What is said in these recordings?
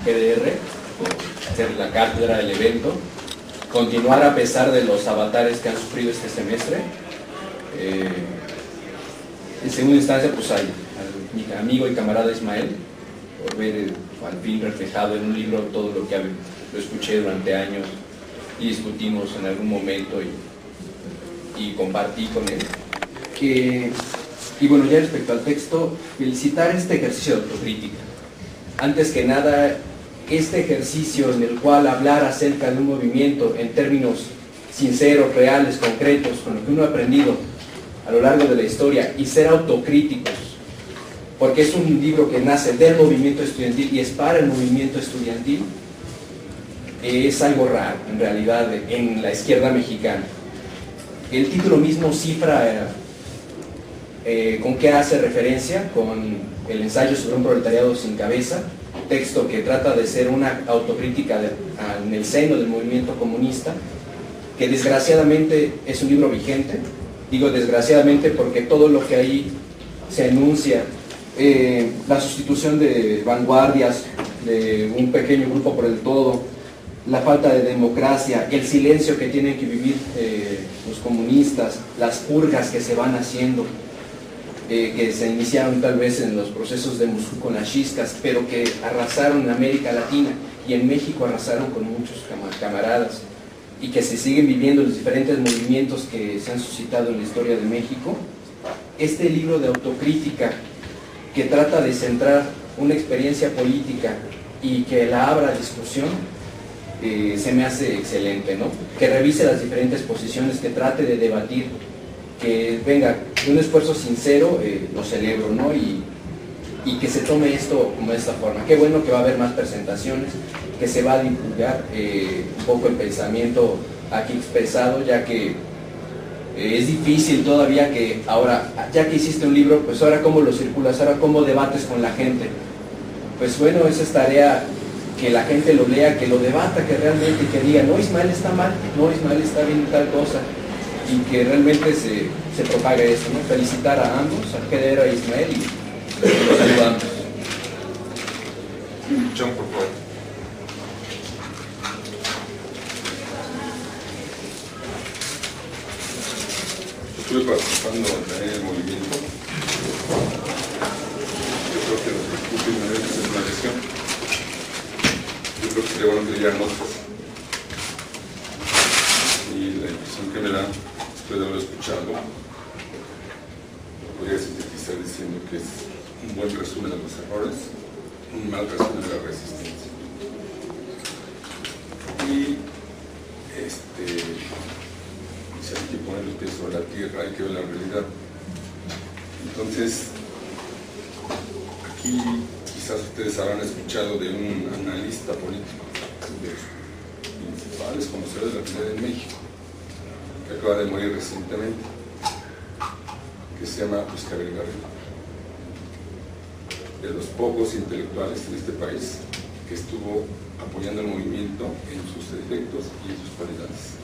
PDR, hacer la cátedra del evento, continuar a pesar de los avatares que han sufrido este semestre. En segunda instancia, pues a mi amigo y camarada Ismael, por ver al fin reflejado en un libro todo lo que lo escuché durante años y discutimos en algún momento y compartí con él. Y bueno, ya respecto al texto, felicitar este ejercicio de autocrítica. Antes que nada, este ejercicio en el cual hablar acerca de un movimiento en términos sinceros, reales, concretos, con lo que uno ha aprendido a lo largo de la historia y ser autocríticos, porque es un libro que nace del movimiento estudiantil y es para el movimiento estudiantil, es algo raro en realidad en la izquierda mexicana. El título mismo cifra con qué hace referencia, con el ensayo sobre un proletariado sin cabeza, texto que trata de ser una autocrítica en el seno del movimiento comunista, que desgraciadamente es un libro vigente. Digo desgraciadamente porque todo lo que ahí se enuncia, la sustitución de vanguardias, de un pequeño grupo por el todo, la falta de democracia, el silencio que tienen que vivir los comunistas, las purgas que se van haciendo, que se iniciaron tal vez en los procesos de Moscú con las chiscas, pero que arrasaron en América Latina y en México arrasaron con muchos camaradas, y que se siguen viviendo los diferentes movimientos que se han suscitado en la historia de México. Este libro de autocrítica que trata de centrar una experiencia política y que la abra a discusión, se me hace excelente, ¿no? Que revise las diferentes posiciones, que trate de debatir, que venga de un esfuerzo sincero, lo celebro, ¿no? Y que se tome esto como de esta forma. Qué bueno que va a haber más presentaciones, que se va a divulgar un poco el pensamiento aquí expresado, ya que es difícil todavía que ahora, ya que hiciste un libro, pues ahora cómo lo circulas, ahora cómo debates con la gente. Pues bueno, esa es tarea, que la gente lo lea, que lo debata, que realmente que diga, no, Ismael está mal, no, Ismael está bien tal cosa, y que realmente se propague esto, ¿no? Felicitar a ambos, a Pedro y a Ismael, y los saludamos. John, por favor. Estuve participando en el movimiento. Yo creo que los discute una vez es una lesión. Yo creo que sería bueno que leyeran notas. Y la impresión que me da, después de haberlo escuchado, podría sintetizar diciendo que es un buen resumen de los errores, un mal resumen de la resistencia. Y si hay que poner los pies sobre la tierra, hay que ver la realidad. Entonces, aquí quizás ustedes habrán escuchado de un analista político de los principales conocedores de la realidad en México, que acaba de morir recientemente, que se llama Oscar Garrido, de los pocos intelectuales en este país que estuvo apoyando el movimiento en sus defectos y en sus cualidades.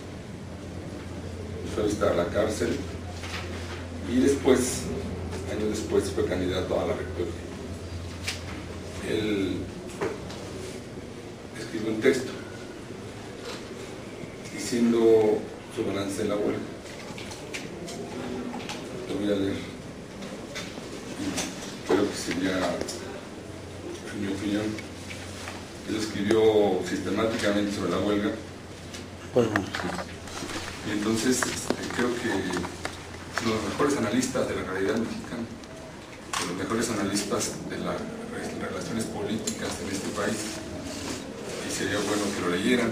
Fue a visitar la cárcel y después, años después, fue candidato a la rectoría. Él escribió un texto diciendo su balance de la huelga. Lo voy a leer. Creo que sería, en mi opinión, él escribió sistemáticamente sobre la huelga. Y entonces creo que son los mejores analistas de la realidad mexicana, los mejores analistas de las relaciones políticas en este país, y sería bueno que lo leyeran,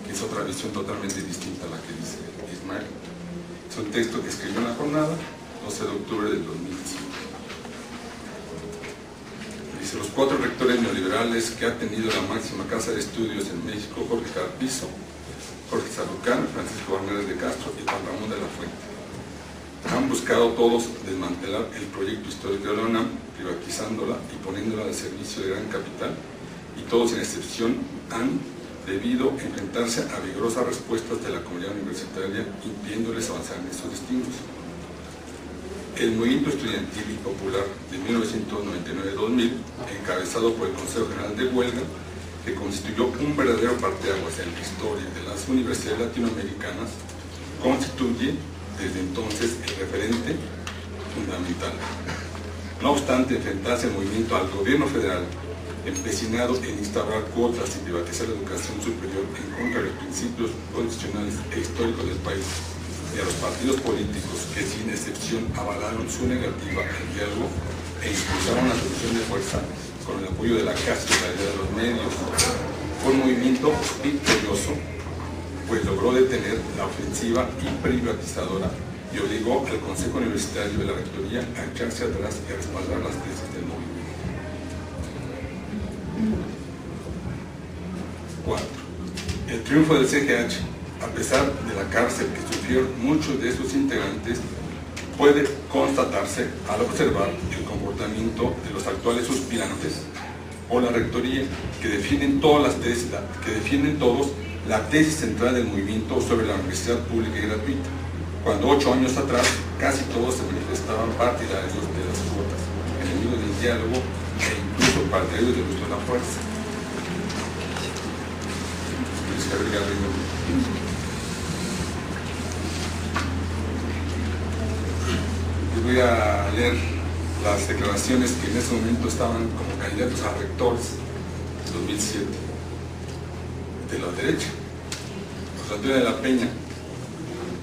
que es otra visión totalmente distinta a la que dice Ismael. Es un texto que escribió en la jornada, 12 de octubre del 2005. Dice: los 4 rectores neoliberales que ha tenido la máxima casa de estudios en México, Jorge Carpizo, Jorge Sarucán, Francisco Barneras de Castro y Juan Ramón de la Fuente, han buscado todos desmantelar el proyecto histórico de la UNAM, privatizándola y poniéndola al servicio de gran capital, y todos sin excepción han debido enfrentarse a vigorosas respuestas de la comunidad universitaria, impidiéndoles avanzar en esos destinos. el movimiento estudiantil y popular de 1999-2000, encabezado por el Consejo General de Huelga, que constituyó un verdadero parteaguas en la historia de las universidades latinoamericanas, constituye desde entonces el referente fundamental. No obstante enfrentarse el movimiento al gobierno federal, empecinado en instaurar cuotas y privatizar la educación superior en contra de los principios constitucionales e históricos del país, y a los partidos políticos que sin excepción avalaron su negativa al diálogo e impulsaron la solución de fuerza con el apoyo de la casi totalidad de los medios, fue un movimiento victorioso, pues logró detener la ofensiva y privatizadora y obligó al Consejo Universitario de la Rectoría a echarse atrás y a respaldar las tesis del movimiento. 4. El triunfo del CGH, a pesar de la cárcel que sufrieron muchos de sus integrantes, puede constatarse al observar el comportamiento de los actuales suspirantes o la rectoría, que defienden todas las tesis, la tesis central del movimiento sobre la universidad pública y gratuita, cuando 8 años atrás casi todos se manifestaban partidarios de las cuotas, enemigos del diálogo e incluso partidarios del uso de la fuerza. Les voy a leer las declaraciones que en ese momento estaban como candidatos a rectores en 2007 de la derecha. José Antonio de la Peña: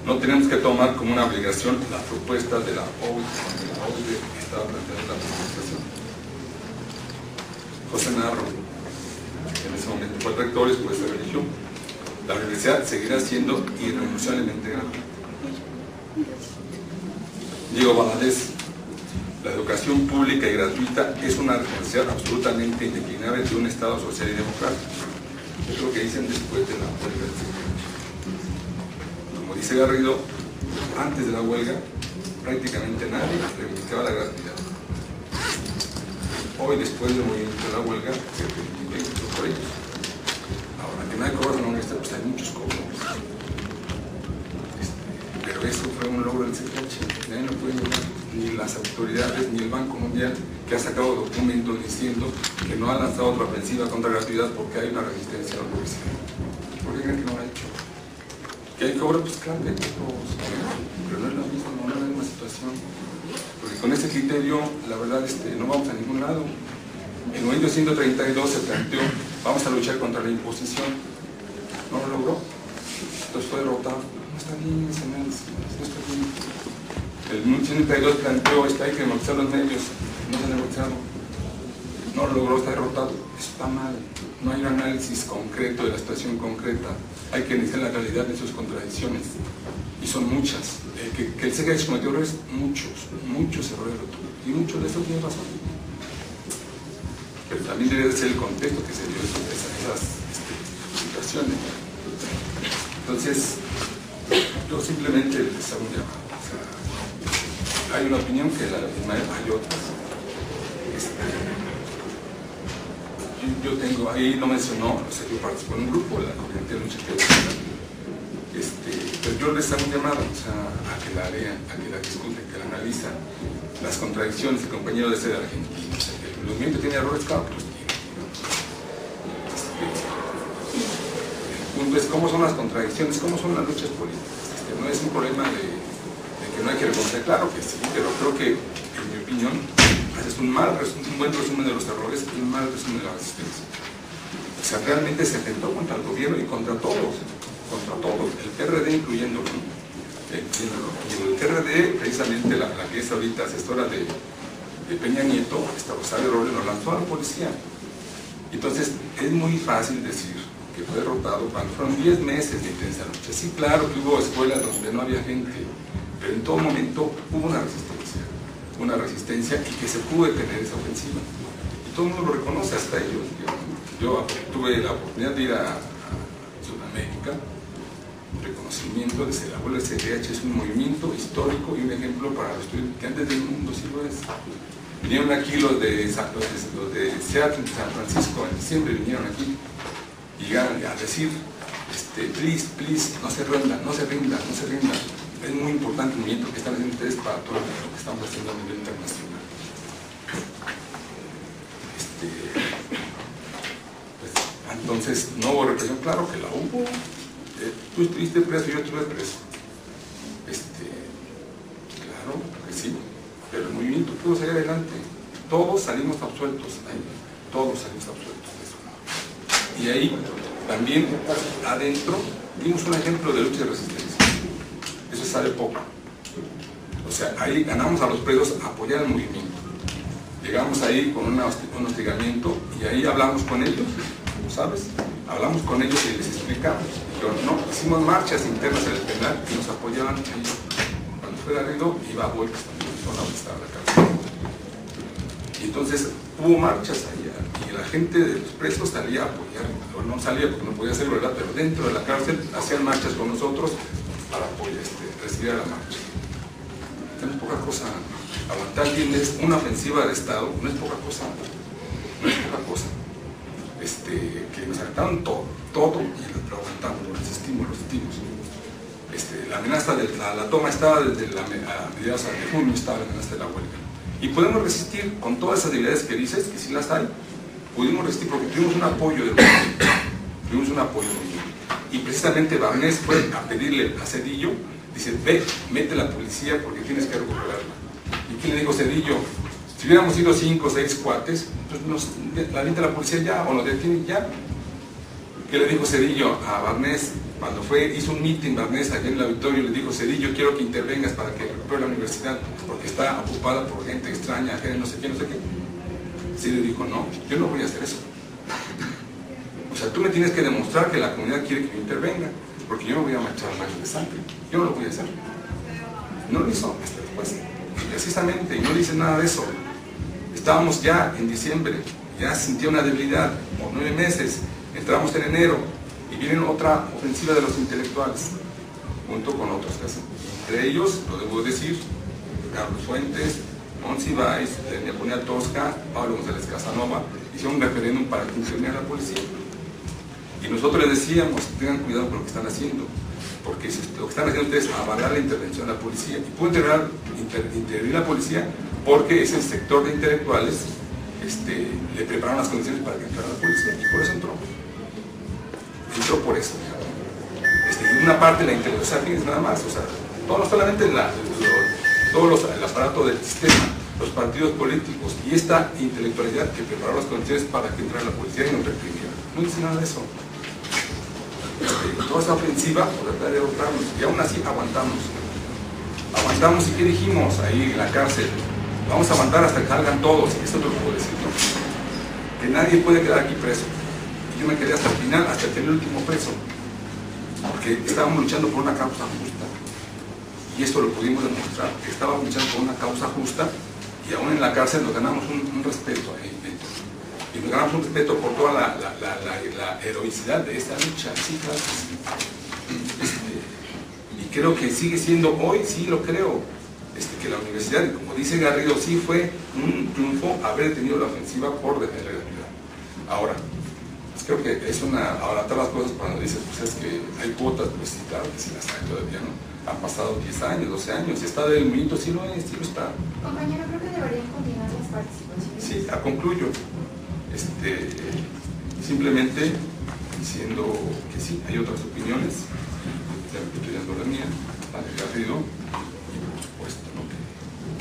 no tenemos que tomar como una obligación las propuestas de la OID que estaba planteando la presentación. José Narro, en ese momento fue rector y después se religió. La universidad seguirá siendo irrenunciablemente gratuita. Diego Valadez: la educación pública y gratuita es una responsabilidad absolutamente indeclinable de un Estado social y democrático. Es lo que dicen después de la huelga del CGH. Como dice Garrido, antes de la huelga prácticamente nadie reivindicaba la gratuidad. Hoy, después del movimiento de la huelga, se reivindica por ellos. Ahora, que nadie cobra en la universidad, pues hay muchos cobros. Pero eso fue un logro del CGH. Nadie lo puede negar, ni las autoridades, ni el Banco Mundial, que ha sacado documentos diciendo que no ha lanzado otra ofensiva contra la gratuidad porque hay una resistencia a la universidad. ¿Por qué creen que no lo ha hecho? ¿Que hay cobro? Pues claro que hay cobros, pero no es la misma situación. Porque con ese criterio, la verdad, no vamos a ningún lado. En 1932 se planteó: vamos a luchar contra la imposición. No lo logró. Entonces fue derrotado. No está bien ese análisis, no está bien. El 1932 planteó: hay que democratizar los medios. No se ha negociado. No lo logró, está derrotado. Eso está mal. No hay un análisis concreto de la situación concreta. Hay que analizar la realidad de sus contradicciones. Y son muchas. Que el CGH cometió errores, muchos errores. Y muchos de esos tienen razón. Pero también debe ser el contexto que se dio esas situaciones. Entonces, yo simplemente les hago un llamado. O sea, hay una opinión que la misma hay otras. Yo tengo, ahí no mencionó, o sea, yo participo en un grupo, la corriente de lucha pero yo les hago un llamado, o sea, a que la lean, a que la discuten, que la analizan, las contradicciones. El compañero de ser argentino, o sea, que el movimiento tiene errores, claro que los tiene. El punto es cómo son las contradicciones, cómo son las luchas políticas. No es un problema de que no hay que reconocer, claro que sí, pero creo que, en mi opinión, es un buen resumen de los errores y un mal resumen de la resistencia. O sea, realmente se intentó contra el gobierno y contra todos, el PRD incluyéndolo. Y el PRD, precisamente la que es ahorita asesora de Peña Nieto, Rosario Robles, nos lanzó a la policía. Entonces, es muy fácil decir que fue derrotado cuando fueron 10 meses de intensa lucha. Sí, claro que hubo escuelas donde no había gente, pero en todo momento hubo una resistencia y que se pudo detener esa ofensiva. Y todo el mundo lo reconoce, hasta ellos. Yo tuve la oportunidad de ir a Sudamérica, reconocimiento de que la huelga del CGH es un movimiento histórico y un ejemplo para los estudiantes del mundo, sí lo es. Vinieron aquí los de Seattle, San Francisco, en diciembre vinieron aquí y llegaron a decir, please, no se rindan, es muy importante el movimiento que están haciendo ustedes para todo lo que estamos haciendo a nivel internacional. Pues, entonces, no hubo represión, claro que la hubo. Tú estuviste preso, yo estuve preso. Claro que sí, pero el movimiento pudo salir adelante. Todos salimos absueltos ahí, todos salimos absueltos de eso. Y ahí también adentro dimos un ejemplo de lucha y resistencia. Eso sabe poco. O sea, ahí ganamos a los presos a apoyar el movimiento. Llegamos ahí con un hostigamiento y ahí hablamos con ellos, ¿sabes? Hablamos con ellos y les explicamos. Dijeron, no, hicimos marchas internas en el penal y nos apoyaban ahí. Cuando fue Garrido, iba a vueltas también, donde estaba la cárcel. Y entonces hubo marchas allá y la gente de los presos salía a apoyar, o no salía porque no podía hacerlo, ¿verdad? Pero dentro de la cárcel hacían marchas con nosotros para apoyar, recibir a la marcha. No es poca cosa. Aguantar bien es una ofensiva de Estado, no es poca cosa. No es poca cosa. Que nos aguantaron todo y lo aguantamos, lo resistimos. La amenaza de la toma estaba desde mediados de junio, estaba la amenaza de la huelga. Y podemos resistir con todas esas debilidades que dices, que sí las hay, pudimos resistir porque tuvimos un apoyo del movimiento. Tuvimos un apoyo del movimiento. Y precisamente Barnés fue a pedirle a Zedillo, dice, ve, mete la policía porque tienes que recuperarla. ¿Y quién le dijo Zedillo? Si hubiéramos sido 5 o 6 cuates, entonces la avienta la policía ya, o nos detiene ya. ¿Qué le dijo Zedillo a Barnés? Cuando hizo un meeting Barnés allá en el auditorio, le dijo, Zedillo, quiero que intervengas para que recupere la universidad, porque está ocupada por gente extraña, gente no sé qué. Zedillo dijo, no, yo no voy a hacer eso. O sea, tú me tienes que demostrar que la comunidad quiere que yo intervenga, porque yo no voy a manchar baños de sangre, yo no lo voy a hacer. No lo hizo hasta después, precisamente, y no dice nada de eso. Estábamos ya en diciembre, ya sentía una debilidad, por 9 meses, entramos en enero, y viene otra ofensiva de los intelectuales, junto con otros casos. Entre ellos, lo debo decir, Carlos Fuentes, Monsiváis, Lenia Poniatowska, Pablo González Casanova, hicieron un referéndum para que interviniera la policía. Y nosotros les decíamos, tengan cuidado con lo que están haciendo, porque lo que están haciendo ustedes es avalar la intervención de la policía. Y pudo intervenir la policía porque ese sector de intelectuales le prepararon las condiciones para que entrara la policía, y por eso entró. Entró por eso. Y una parte de la intelectualidad, fíjense nada más, o sea, no solamente el aparato del sistema, los partidos políticos y esta intelectualidad que preparó las condiciones para que entrara la policía y nos reprimiera. No dice nada de eso. Toda esa ofensiva por tratar de derrotarnos, y aún así aguantamos. Aguantamos, y ¿qué dijimos ahí en la cárcel? Vamos a aguantar hasta que salgan todos, y esto es lo que puedo decir, ¿no? Que nadie puede quedar aquí preso. Yo me quedé hasta el final, hasta el último preso, porque estábamos luchando por una causa justa, y esto lo pudimos demostrar, que estábamos luchando por una causa justa, y aún en la cárcel nos ganamos un respeto ahí dentro, y nos ganamos un respeto por toda la heroicidad de esta lucha, sí, claro. Y creo que sigue siendo hoy, sí lo creo, que la universidad, como dice Garrido, sí fue un triunfo haber tenido la ofensiva por defender la libertad. Ahora, creo que es una abaratar las cosas cuando dices, pues es que hay cuotas, pues sí, claro que sí las hay todavía, ¿no? Han pasado 10 años, 12 años, y está del movimiento, sí lo es, sí lo está. Compañero, creo que deberían continuar las participaciones. Sí, concluyo. Simplemente diciendo que sí, hay otras opiniones, ya estoy dando la mía, la de Garrido, y por supuesto, ¿no? Que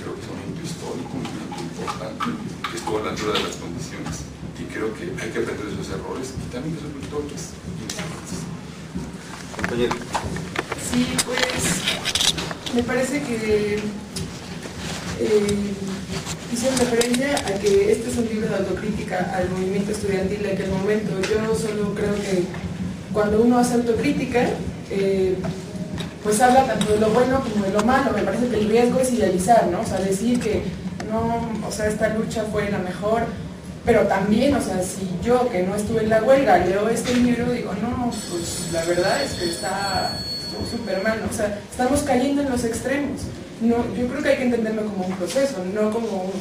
creo que es un momento histórico, un momento importante, que estuvo a la altura de las condiciones. Y creo que hay que aprender de esos errores y también de esos victorias. Compañero. Sí, pues me parece que hicieron referencia a que este es un libro de autocrítica al movimiento estudiantil de aquel momento. Yo solo creo que cuando uno hace autocrítica, pues habla tanto de lo bueno como de lo malo. Me parece que el riesgo es idealizar, ¿no? O sea, decir que no, o sea, esta lucha fue la mejor. Pero también, o sea, si yo que no estuve en la huelga leo este libro, digo, no, pues la verdad es que estuvo súper mal, ¿no? O sea, estamos cayendo en los extremos. No, yo creo que hay que entenderlo como un proceso, no como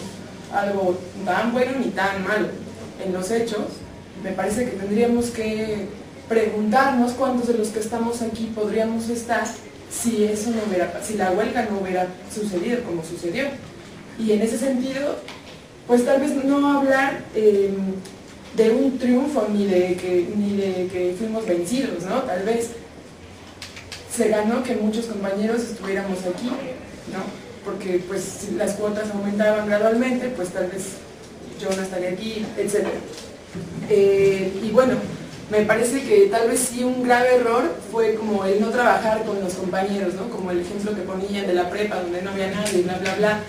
algo tan bueno ni tan malo. En los hechos, me parece que tendríamos que preguntarnos cuántos de los que estamos aquí podríamos estar si eso no hubiera, si la huelga no hubiera sucedido como sucedió. Y en ese sentido, pues tal vez no hablar de un triunfo ni de que fuimos vencidos, ¿no? Tal vez se ganó que muchos compañeros estuviéramos aquí, ¿no? Porque pues si las cuotas aumentaban gradualmente, pues tal vez yo no estaría aquí, etc. Y bueno, me parece que tal vez sí un grave error fue como el no trabajar con los compañeros, ¿no? Como el ejemplo que ponían de la prepa, donde no había nadie, bla, bla, bla.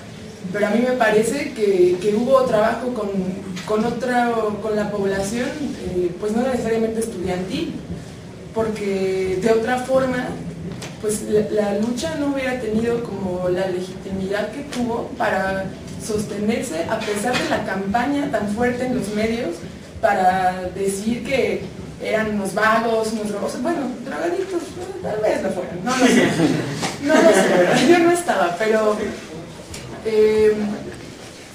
Pero a mí me parece que hubo trabajo con la población, pues no necesariamente estudiantil, porque de otra forma, pues la lucha no hubiera tenido como la legitimidad que tuvo para sostenerse a pesar de la campaña tan fuerte en los medios para decir que eran unos vagos, unos drogados, bueno, drogadictos, tal vez lo fueran, no lo sé, no lo sé, ¿verdad? Yo no estaba, pero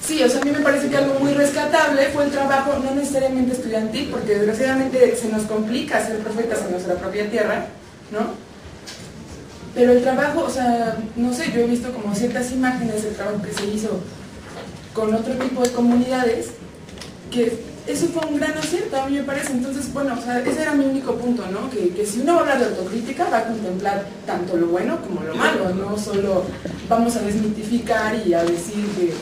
sí, o sea, a mí me parece que algo muy rescatable fue el trabajo, no necesariamente estudiantil, porque desgraciadamente se nos complica ser profetas en nuestra propia tierra, ¿no? Pero el trabajo, o sea, no sé, yo he visto como ciertas imágenes del trabajo que se hizo con otro tipo de comunidades, que eso fue un gran acierto, a mí me parece. Entonces, bueno, o sea, ese era mi único punto, ¿no? Que si uno va a hablar de autocrítica, va a contemplar tanto lo bueno como lo malo, no solo vamos a desmitificar y a decir que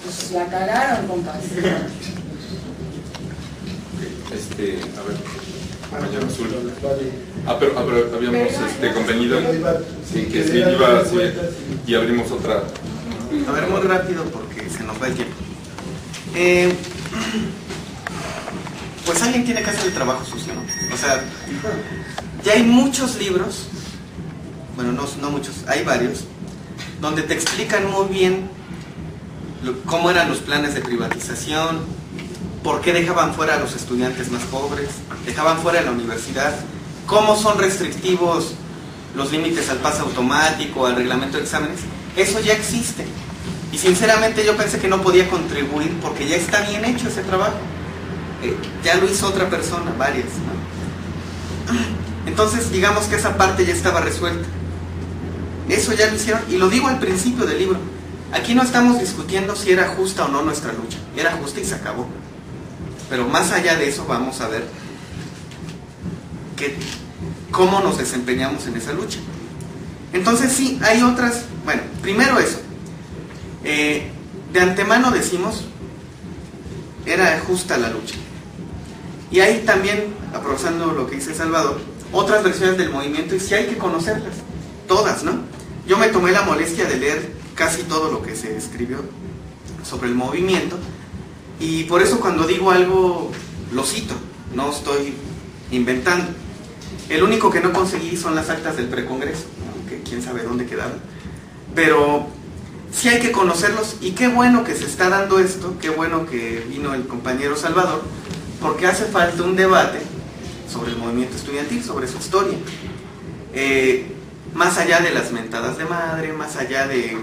pues la cagaron, compas. A ver, compañero Azul. Pero habíamos convenido que sí iba y abrimos otra. A ver, muy rápido porque se nos va el tiempo. Pues alguien tiene que hacer el trabajo sucio, ¿no? O sea, ya hay muchos libros, bueno, no muchos, hay varios, donde te explican muy bien cómo eran los planes de privatización, por qué dejaban fuera a los estudiantes más pobres, dejaban fuera a la universidad, cómo son restrictivos los límites al pase automático, al reglamento de exámenes. Eso ya existe. Y sinceramente yo pensé que no podía contribuir porque ya está bien hecho ese trabajo. Ya lo hizo otra persona, varias, ¿no? Entonces digamos que esa parte ya estaba resuelta. Eso ya lo hicieron, y lo digo al principio del libro. Aquí no estamos discutiendo si era justa o no nuestra lucha. Era justa y se acabó. Pero más allá de eso vamos a ver cómo nos desempeñamos en esa lucha. Entonces sí, hay otras. Bueno, primero eso. De antemano decimos, era justa la lucha. Y hay también, aprovechando lo que dice Salvador, otras versiones del movimiento, y sí hay que conocerlas, todas, ¿no? Yo me tomé la molestia de leer casi todo lo que se escribió sobre el movimiento, y por eso cuando digo algo lo cito, no estoy inventando. El único que no conseguí son las actas del precongreso, aunque quién sabe dónde quedaron, pero sí hay que conocerlos. Y qué bueno que se está dando esto, qué bueno que vino el compañero Salvador, porque hace falta un debate sobre el movimiento estudiantil, sobre su historia, más allá de las mentadas de madre, más allá de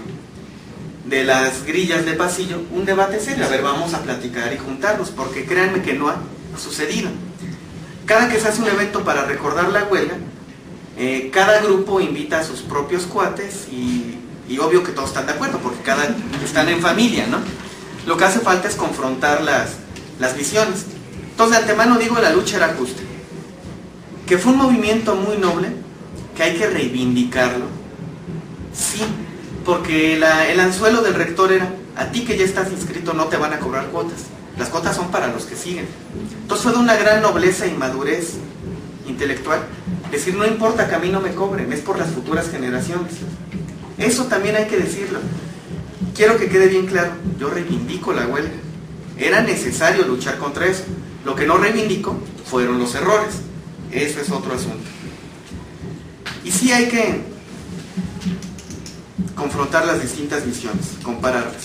las grillas de pasillo, un debate serio. A ver, vamos a platicar y juntarnos, porque créanme que no ha sucedido. Cada que se hace un evento para recordar la huelga, cada grupo invita a sus propios cuates y obvio que todos están de acuerdo, porque están en familia, ¿no? Lo que hace falta es confrontar las visiones. Entonces, de antemano digo, la lucha era justa. Que fue un movimiento muy noble, que hay que reivindicarlo. Sí, porque el anzuelo del rector era, a ti que ya estás inscrito no te van a cobrar cuotas. Las cuotas son para los que siguen. Entonces fue de una gran nobleza y madurez intelectual decir, no importa que a mí no me cobren, es por las futuras generaciones. Eso también hay que decirlo. Quiero que quede bien claro, yo reivindico la huelga. Era necesario luchar contra eso. Lo que no reivindico fueron los errores. Eso es otro asunto. Y sí hay que confrontar las distintas visiones, compararlas.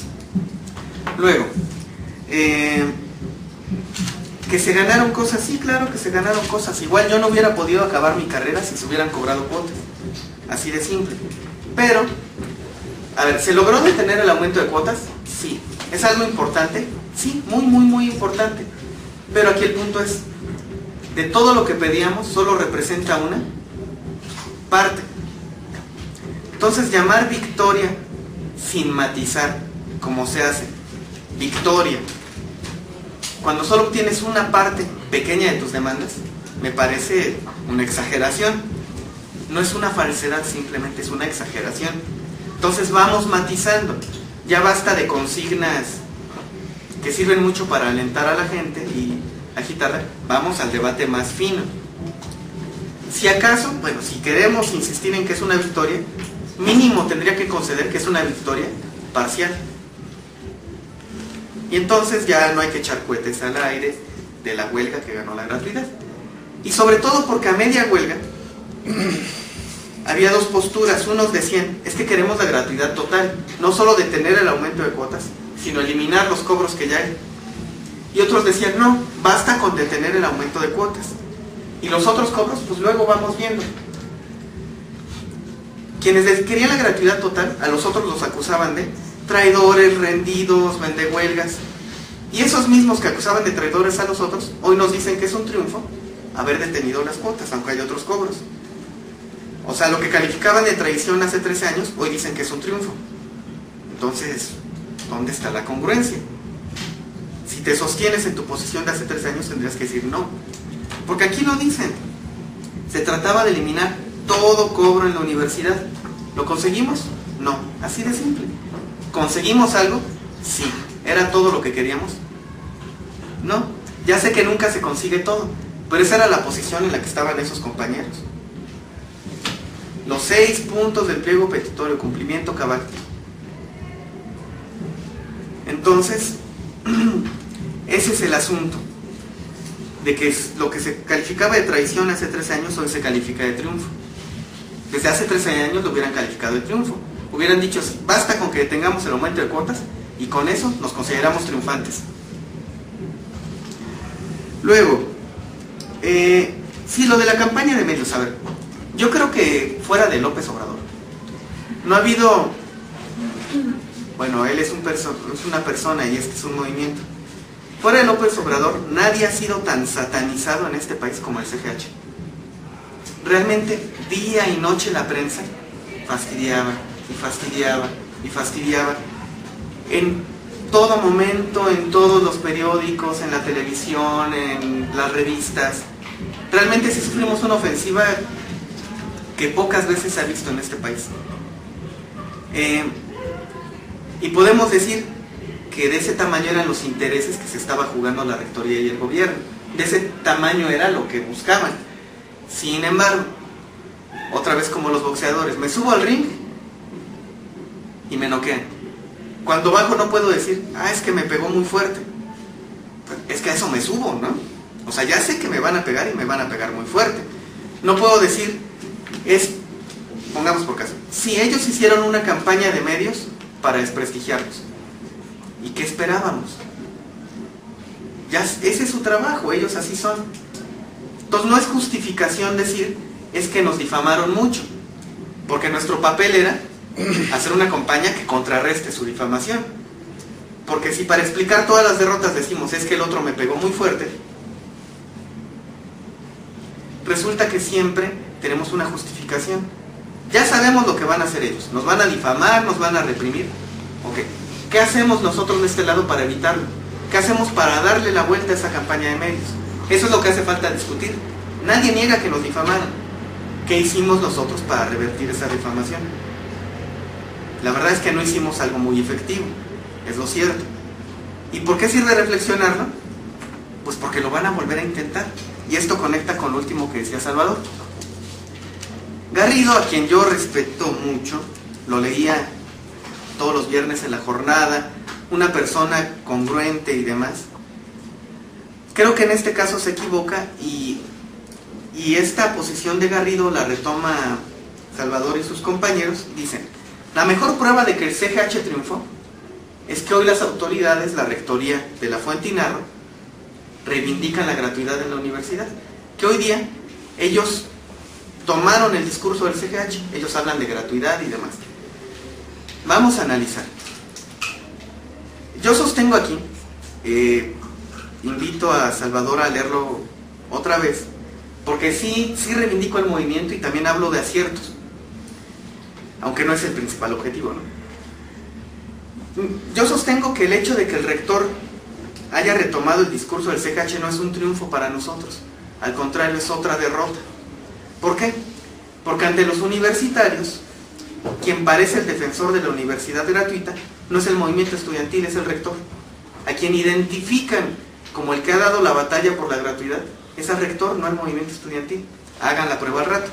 Luego, que se ganaron cosas, sí, claro que se ganaron cosas. Igual yo no hubiera podido acabar mi carrera si se hubieran cobrado cuotas. Así de simple. Pero, a ver, ¿se logró detener el aumento de cuotas? Sí. ¿Es algo importante? Sí, muy, muy, muy importante. Pero aquí el punto es, de todo lo que pedíamos, solo representa una parte. Entonces llamar victoria sin matizar, como se hace, victoria, cuando solo obtienes una parte pequeña de tus demandas, me parece una exageración. No es una falsedad, simplemente es una exageración. Entonces vamos matizando. Ya basta de consignas que sirven mucho para alentar a la gente y agitarla. Vamos al debate más fino. Si acaso, bueno, si queremos insistir en que es una victoria, mínimo tendría que conceder que es una victoria parcial. Y entonces ya no hay que echar cohetes al aire de la huelga que ganó la gratuidad. Y sobre todo porque a media huelga había dos posturas. Unos decían, es que queremos la gratuidad total, no solo detener el aumento de cuotas, sino eliminar los cobros que ya hay. Y otros decían, no, basta con detener el aumento de cuotas. Y los otros cobros, pues luego vamos viendo. Quienes querían la gratuidad total, a los otros los acusaban de traidores, rendidos, vendehuelgas. Y esos mismos que acusaban de traidores a los otros, hoy nos dicen que es un triunfo haber detenido las cuotas, aunque hay otros cobros. O sea, lo que calificaban de traición hace 13 años, hoy dicen que es un triunfo. Entonces, ¿dónde está la congruencia? Si te sostienes en tu posición de hace 13 años, tendrías que decir no. Porque aquí no dicen. Se trataba de eliminar todo cobro en la universidad. ¿Lo conseguimos? No. Así de simple. ¿Conseguimos algo? Sí. ¿Era todo lo que queríamos? No. Ya sé que nunca se consigue todo, pero esa era la posición en la que estaban esos compañeros. Los 6 puntos del pliego petitorio, cumplimiento cabal. Entonces, ese es el asunto, de que lo que se calificaba de traición hace 13 años, hoy se califica de triunfo. Desde hace 13 años lo hubieran calificado de triunfo. Hubieran dicho, basta con que detengamos el aumento de cuotas y con eso nos consideramos triunfantes. Luego, sí, lo de la campaña de medios, a ver, yo creo que fuera de López Obrador, no ha habido, bueno, él es una persona y este es un movimiento. Fuera de López Obrador, nadie ha sido tan satanizado en este país como el CGH. Realmente, día y noche la prensa fastidiaba y fastidiaba y fastidiaba. En todo momento, en todos los periódicos, en la televisión, en las revistas. Realmente sí sufrimos una ofensiva que pocas veces se ha visto en este país. Y podemos decir que de ese tamaño eran los intereses que se estaba jugando la rectoría y el gobierno. De ese tamaño era lo que buscaban. Sin embargo, otra vez como los boxeadores, me subo al ring y me noquean. Cuando bajo no puedo decir, es que me pegó muy fuerte. Es que a eso me subo, ¿no? O sea, ya sé que me van a pegar y me van a pegar muy fuerte. No puedo decir, pongamos por caso, si ellos hicieron una campaña de medios para desprestigiarlos, ¿y qué esperábamos? Ya, ese es su trabajo, ellos así son. Entonces no es justificación decir, es que nos difamaron mucho, porque nuestro papel era hacer una campaña que contrarreste su difamación. Porque si para explicar todas las derrotas decimos, es que el otro me pegó muy fuerte, resulta que siempre tenemos una justificación. Ya sabemos lo que van a hacer ellos, nos van a difamar, nos van a reprimir. Ok, ¿qué hacemos nosotros de este lado para evitarlo? ¿Qué hacemos para darle la vuelta a esa campaña de medios? Eso es lo que hace falta discutir. Nadie niega que nos difamaron. ¿Qué hicimos nosotros para revertir esa difamación? La verdad es que no hicimos algo muy efectivo, es lo cierto. ¿Y por qué sirve reflexionarlo? Pues porque lo van a volver a intentar. Y esto conecta con lo último que decía Salvador. Garrido, a quien yo respeto mucho, lo leía todos los viernes en La Jornada, una persona congruente y demás. Creo que en este caso se equivoca y esta posición de Garrido la retoma Salvador y sus compañeros. Dicen, la mejor prueba de que el CGH triunfó es que hoy las autoridades, la rectoría de la Fuente y Narro, reivindican la gratuidad en la universidad. Que hoy día ellos tomaron el discurso del CGH, ellos hablan de gratuidad y demás. Vamos a analizar. Yo sostengo aquí, invito a Salvador a leerlo otra vez, porque sí reivindico el movimiento y también hablo de aciertos. aunque no es el principal objetivo, ¿no? Yo sostengo que el hecho de que el rector haya retomado el discurso del CGH no es un triunfo para nosotros, al contrario, es otra derrota. ¿Por qué? Porque ante los universitarios, quien parece el defensor de la universidad gratuita no es el movimiento estudiantil, es el rector. A quien identifican como el que ha dado la batalla por la gratuidad es al rector, no al movimiento estudiantil. Hagan la prueba al rato.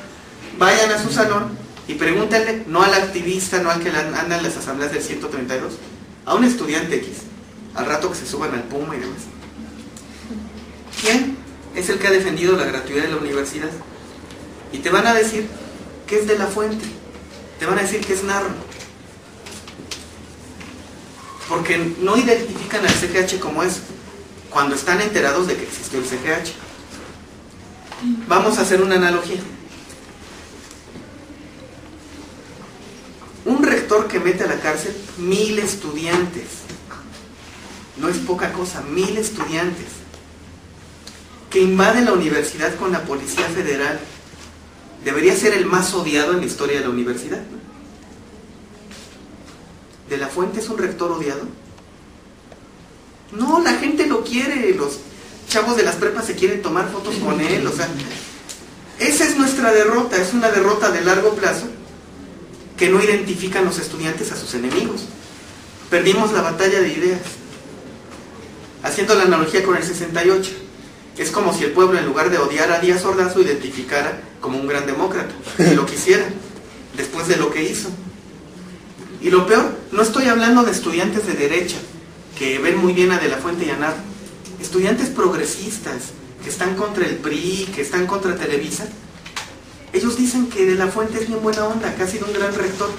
Vayan a su salón y pregúntenle, no al activista, no al que anda en las asambleas del 132, a un estudiante X, al rato que se suban al Puma y demás. ¿Quién es el que ha defendido la gratuidad de la universidad? Y te van a decir que es de la Fuente, te van a decir que es Narro, porque no identifican al CGH como eso, cuando están enterados de que existió el CGH. Vamos a hacer una analogía. Un rector que mete a la cárcel 1000 estudiantes, no es poca cosa, 1000 estudiantes, que invade la universidad con la Policía Federal, debería ser el más odiado en la historia de la universidad, ¿no? ¿De la Fuente es un rector odiado? No, la gente lo quiere, los chavos de las prepas se quieren tomar fotos con él, o sea, esa es nuestra derrota, es una derrota de largo plazo que no identifican los estudiantes a sus enemigos. Perdimos la batalla de ideas. Haciendo la analogía con el 68, es como si el pueblo, en lugar de odiar a Díaz Ordaz, lo identificara como un gran demócrata, si lo quisiera, después de lo que hizo. Y lo peor, no estoy hablando de estudiantes de derecha, que ven muy bien a De la Fuente y a Narro. Estudiantes progresistas, que están contra el PRI, que están contra Televisa, ellos dicen que De la Fuente es bien buena onda, que ha sido un gran rector.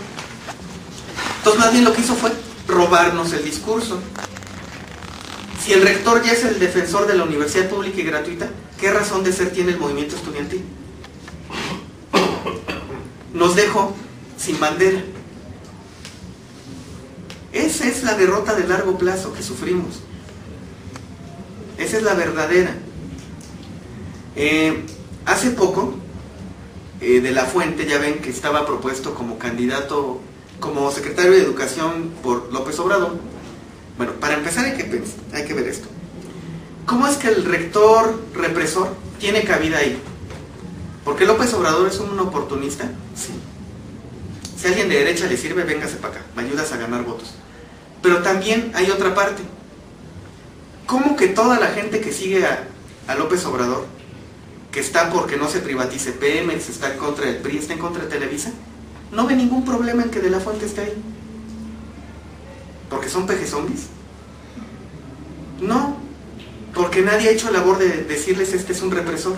Entonces, más bien lo que hizo fue robarnos el discurso. Si el rector ya es el defensor de la universidad pública y gratuita, ¿qué razón de ser tiene el movimiento estudiantil? Nos dejó sin bandera. Esa es la derrota de largo plazo que sufrimos. Esa es la verdadera. Hace poco, De la Fuente, ya ven que estaba propuesto como candidato, como secretario de Educación por López Obrador. Bueno, para empezar hay que ver esto. ¿Cómo es que el rector represor tiene cabida ahí? ¿Porque López Obrador es un oportunista? Sí. Si a alguien de derecha le sirve, véngase para acá, me ayudas a ganar votos. Pero también hay otra parte. ¿Cómo que toda la gente que sigue a López Obrador, que está porque no se privatice Pemex, está en contra del PRI, está en contra de Televisa, no ve ningún problema en que De la Fuente esté ahí? ¿Porque son pejezombis? No, porque nadie ha hecho labor de decirles este es un represor.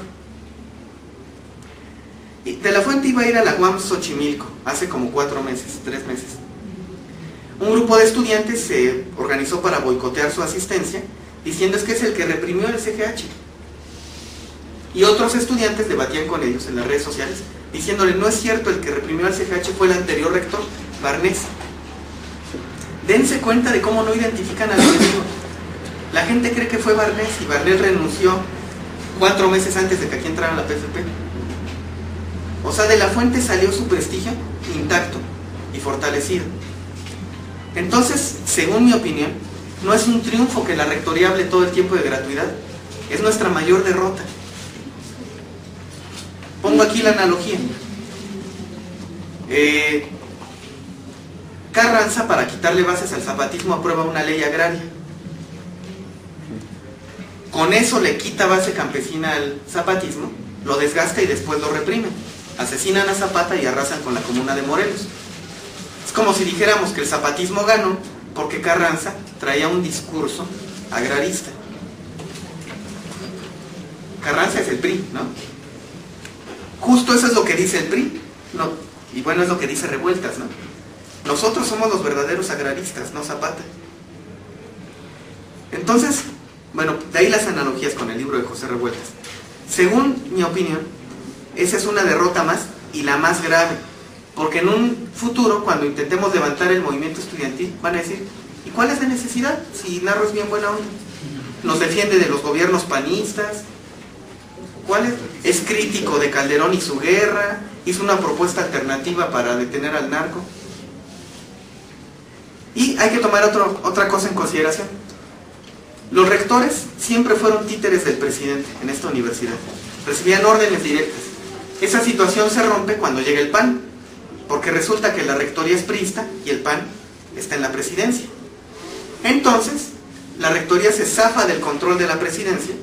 Y De la Fuente iba a ir a la UAM Xochimilco hace como 3 meses. Un grupo de estudiantes se organizó para boicotear su asistencia, diciendo es que es el que reprimió el CGH. Y otros estudiantes debatían con ellos en las redes sociales, diciéndole no es cierto, el que reprimió al CGH fue el anterior rector, Barnés. Dense cuenta de cómo no identifican al enemigo. La gente cree que fue Barnés y Barnés renunció 4 meses antes de que aquí entrara la PFP. O sea, De la Fuente salió su prestigio intacto y fortalecido. Entonces, según mi opinión, no es un triunfo que la rectoría hable todo el tiempo de gratuidad, es nuestra mayor derrota. Pongo aquí la analogía. Carranza, para quitarle bases al zapatismo, aprueba una ley agraria. Con eso le quita base campesina al zapatismo, lo desgasta y después lo reprime. Asesinan a Zapata y arrasan con la comuna de Morelos. Es como si dijéramos que el zapatismo ganó porque Carranza traía un discurso agrarista. Carranza es el PRI, ¿no? Justo eso es lo que dice el PRI, ¿no? Y bueno, es lo que dice Revueltas, ¿no? Nosotros somos los verdaderos agraristas, no Zapata. Entonces, bueno, de ahí las analogías con el libro de José Revueltas. Según mi opinión, esa es una derrota más y la más grave, porque en un futuro, cuando intentemos levantar el movimiento estudiantil, van a decir, ¿y cuál es la necesidad? Si Narro es bien buena onda, nos defiende de los gobiernos panistas, ¿cuál es? Es crítico de Calderón y su guerra, hizo una propuesta alternativa para detener al narco. Y hay que tomar otra cosa en consideración. Los rectores siempre fueron títeres del presidente en esta universidad. Recibían órdenes directas. Esa situación se rompe cuando llega el PAN, porque resulta que la rectoría es priista y el PAN está en la presidencia. Entonces, la rectoría se zafa del control de la presidencia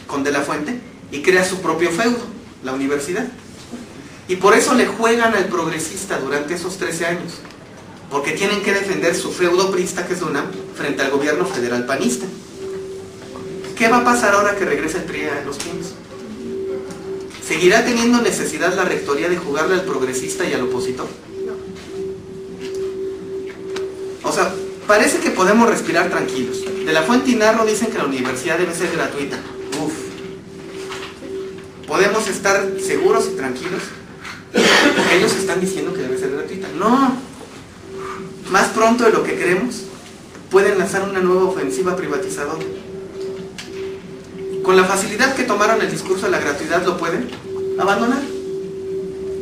con De la Fuente y crea su propio feudo, la universidad. Y por eso le juegan al progresista durante esos 13 años, porque tienen que defender su feudo priista, que es la UNAM, frente al gobierno federal panista. ¿Qué va a pasar ahora que regrese el PRI a Los Pinos? ¿Seguirá teniendo necesidad la rectoría de jugarle al progresista y al opositor? O sea, parece que podemos respirar tranquilos. De la Fuente y Narro dicen que la universidad debe ser gratuita. Uf. ¿Podemos estar seguros y tranquilos? Porque ellos están diciendo que debe ser gratuita. No. Más pronto de lo que creemos, pueden lanzar una nueva ofensiva privatizadora. Con la facilidad que tomaron el discurso de la gratuidad, lo pueden abandonar.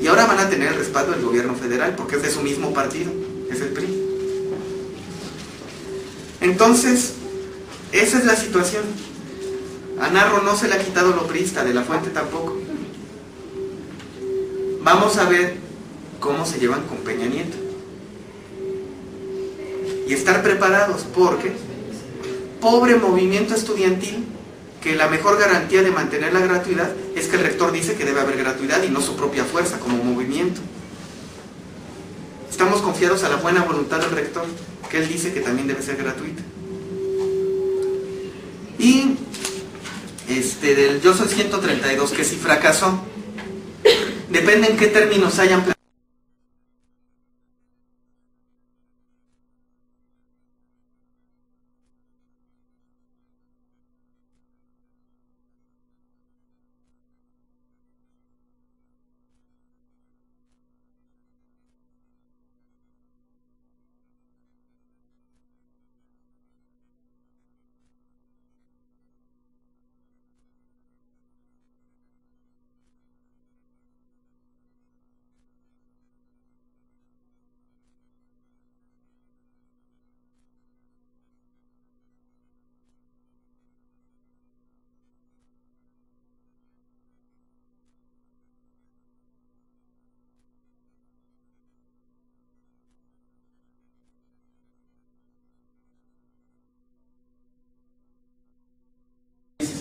Y ahora van a tener el respaldo del gobierno federal, porque es de su mismo partido, es el PRI. Entonces, esa es la situación. A Narro no se le ha quitado lo priista, De la Fuente tampoco. Vamos a ver cómo se llevan con Peña Nieto. Y estar preparados, porque pobre movimiento estudiantil, que la mejor garantía de mantener la gratuidad es que el rector dice que debe haber gratuidad y no su propia fuerza como movimiento. Estamos confiados a la buena voluntad del rector, que él dice que también debe ser gratuita. Y del Yo Soy 132, que si fracasó, depende en qué términos hayan planteado.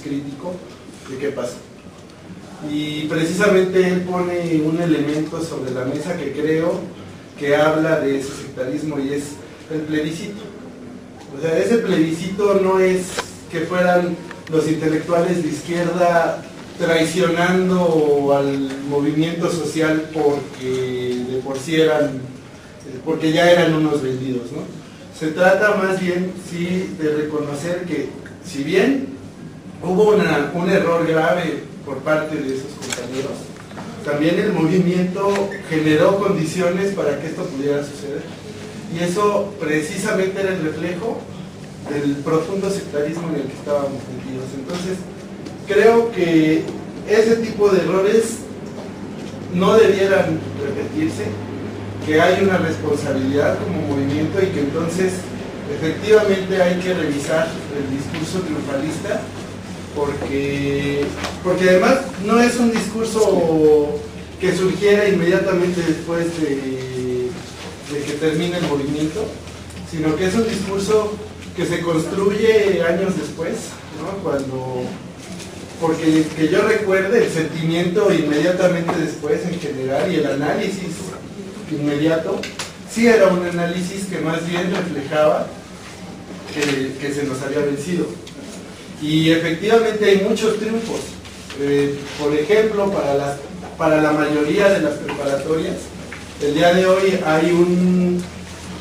crítico de qué pasa. Y precisamente él pone un elemento sobre la mesa que creo que habla de ese sectarismo, y es el plebiscito. O sea, ese plebiscito no es que fueran los intelectuales de izquierda traicionando al movimiento social porque de por sí porque ya eran unos vendidos, ¿no? Se trata más bien, sí, de reconocer que si bien hubo un error grave por parte de esos compañeros, también el movimiento generó condiciones para que esto pudiera suceder. Y eso precisamente era el reflejo del profundo sectarismo en el que estábamos metidos. Entonces, creo que ese tipo de errores no debieran repetirse, que hay una responsabilidad como movimiento y que entonces efectivamente hay que revisar el discurso triunfalista, porque además no es un discurso que surgiera inmediatamente después de que termine el movimiento, sino que es un discurso que se construye años después, ¿no? Porque que yo recuerde, el sentimiento inmediatamente después en general y el análisis inmediato, sí era un análisis que más bien reflejaba que se nos había vencido. Y efectivamente hay muchos triunfos. Por ejemplo, para la mayoría de las preparatorias, el día de hoy hay un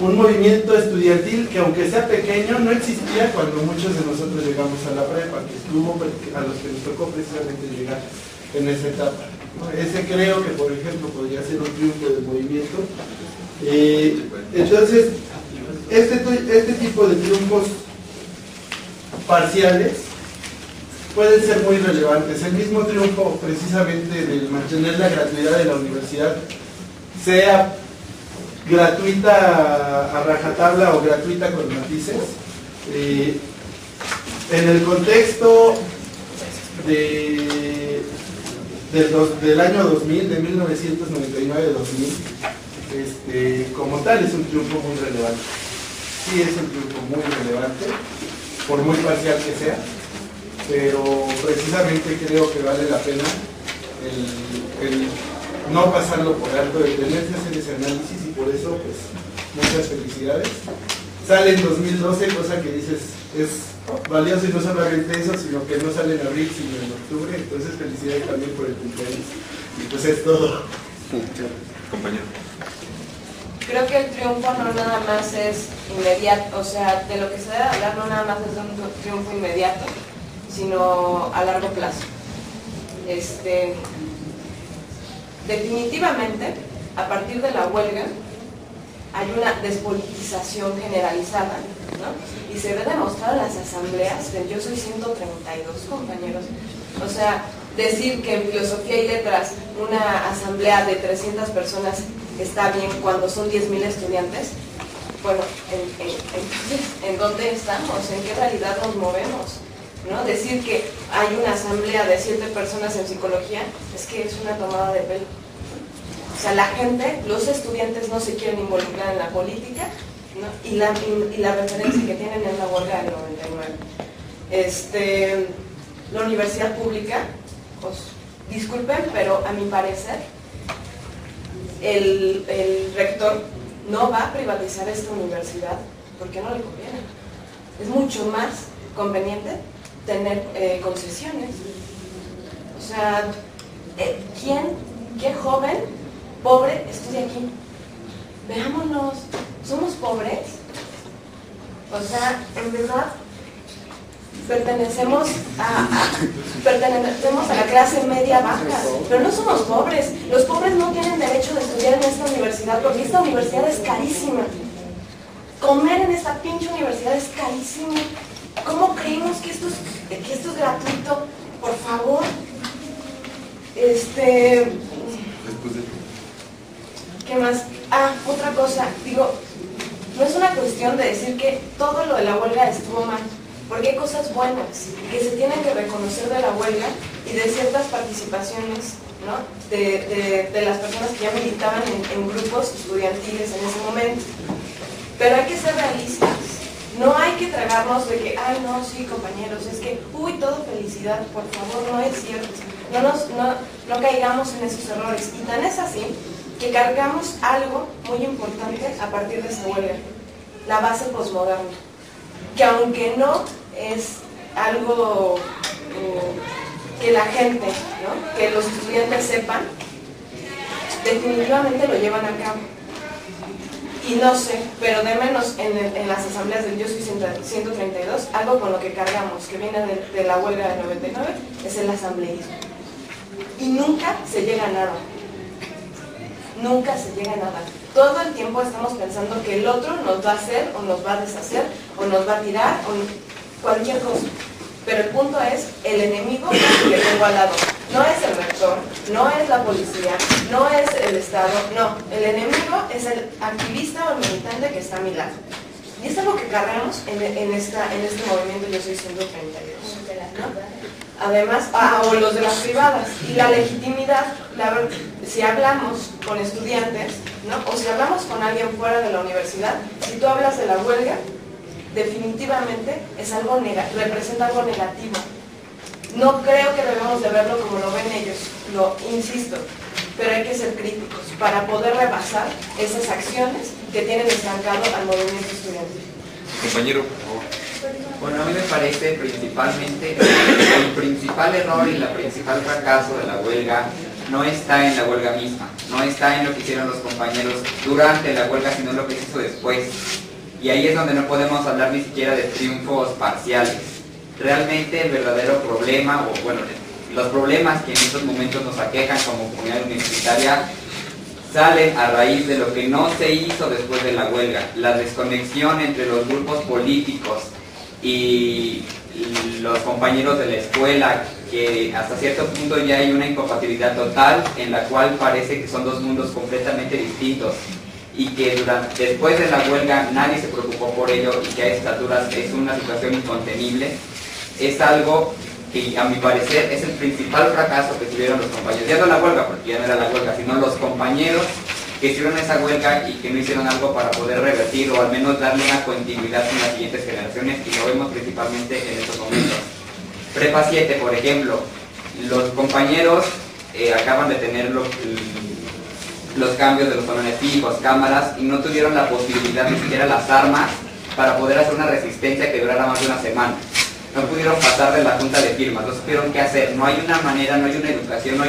movimiento estudiantil que, aunque sea pequeño, no existía cuando muchos de nosotros llegamos a la prepa, a los que nos tocó precisamente llegar en esa etapa, ¿no? Ese creo que, por ejemplo, podría ser un triunfo del movimiento. Entonces, este tipo de triunfos parciales pueden ser muy relevantes. El mismo triunfo precisamente del mantener la gratuidad de la universidad, sea gratuita a rajatabla o gratuita con matices, en el contexto del año 2000, de 1999-2000, como tal es un triunfo muy relevante. Sí es un triunfo muy relevante, por muy parcial que sea, pero precisamente creo que vale la pena el no pasarlo por alto, detenerse a hacer ese análisis, y por eso pues muchas felicidades. Sale en 2012, cosa que dices es valioso, y no solamente eso, sino que no sale en abril sino en octubre, entonces felicidades también por el cumpleaños. Y pues es todo. Compañero. Creo que el triunfo no nada más es inmediato, o sea, de lo que se debe hablar no nada más es de un triunfo inmediato, sino a largo plazo. Definitivamente, a partir de la huelga, hay una despolitización generalizada, ¿no? Y se ve demostrado en las asambleas. Yo soy 132 compañeros. O sea, decir que en filosofía y letras una asamblea de 300 personas está bien cuando son 10.000 estudiantes, bueno, entonces, ¿en dónde estamos? ¿En qué realidad nos movemos? ¿No? Decir que hay una asamblea de 7 personas en psicología es que es una tomada de pelo. O sea, la gente, los estudiantes no se quieren involucrar en la política, ¿no? y la referencia que tienen es la huelga del 99. La universidad pública, pues, disculpen, pero a mi parecer el rector no va a privatizar esta universidad porque no le conviene. Es mucho más conveniente tener concesiones. O sea, ¿qué joven pobre estudia aquí? Veámonos, ¿somos pobres? O sea, en verdad pertenecemos a la clase media baja, pero no somos pobres. Los pobres no tienen derecho de estudiar en esta universidad porque esta universidad es carísima. Comer en esta pinche universidad es carísimo. ¿Cómo creemos que esto es gratuito? Por favor. ¿Qué más? Otra cosa, digo, no es una cuestión de decir que todo lo de la huelga estuvo mal, porque hay cosas buenas que se tienen que reconocer de la huelga y de ciertas participaciones, ¿no? de las personas que ya militaban en grupos estudiantiles en ese momento. Pero hay que ser realistas. No hay que tragarnos de que, ay no, sí compañeros, es que, uy, todo felicidad, por favor, no es cierto. No caigamos en esos errores. Y tan es así que cargamos algo muy importante a partir de esa huelga, la base posmoderna, que aunque no es algo que la gente, ¿no? que los estudiantes sepan, definitivamente lo llevan a cabo. Y no sé, pero de menos en las asambleas del Yo Soy 132, algo con lo que cargamos, que viene de la huelga del 99, es el asambleísmo. Y nunca se llega a nada. Nunca se llega a nada. Todo el tiempo estamos pensando que el otro nos va a hacer, o nos va a deshacer, o nos va a tirar, o cualquier cosa. Pero el punto es el enemigo que tengo al lado. No es el rector, no es la policía, no es el Estado, no. El enemigo es el activista o el militante que está a mi lado. Y es algo que cargamos en este movimiento Yo Soy 132, ¿no? Además, o los de las privadas. Y la legitimidad, si hablamos con estudiantes, ¿no? O si hablamos con alguien fuera de la universidad, si tú hablas de la huelga, definitivamente es algo representa algo negativo. No creo que debemos de verlo como lo ven ellos, lo insisto, pero hay que ser críticos para poder rebasar esas acciones que tienen estancado al movimiento estudiantil. Compañero, por favor. Bueno, a mí me parece principalmente el principal error y el principal fracaso de la huelga no está en la huelga misma, no está en lo que hicieron los compañeros durante la huelga, sino en lo que se hizo después. Y ahí es donde no podemos hablar ni siquiera de triunfos parciales. Realmente el verdadero problema, o bueno, los problemas que en estos momentos nos aquejan como comunidad universitaria salen a raíz de lo que no se hizo después de la huelga. La desconexión entre los grupos políticos y los compañeros de la escuela, que hasta cierto punto ya hay una incompatibilidad total en la cual parece que son dos mundos completamente distintos y que después de la huelga nadie se preocupó por ello y que a estas alturas es una situación incontenible, es algo que a mi parecer es el principal fracaso que tuvieron los compañeros, ya no la huelga, porque ya no era la huelga, sino los compañeros que hicieron esa huelga y que no hicieron algo para poder revertir o al menos darle una continuidad con las siguientes generaciones, y lo vemos principalmente en estos momentos. Prepa 7, por ejemplo, los compañeros acaban de tener los cambios de los salones fijos, cámaras, y no tuvieron la posibilidad, ni siquiera las armas, para poder hacer una resistencia que durara más de una semana. No pudieron pasar de la junta de firmas, no supieron qué hacer, no hay una manera, no hay una educación, no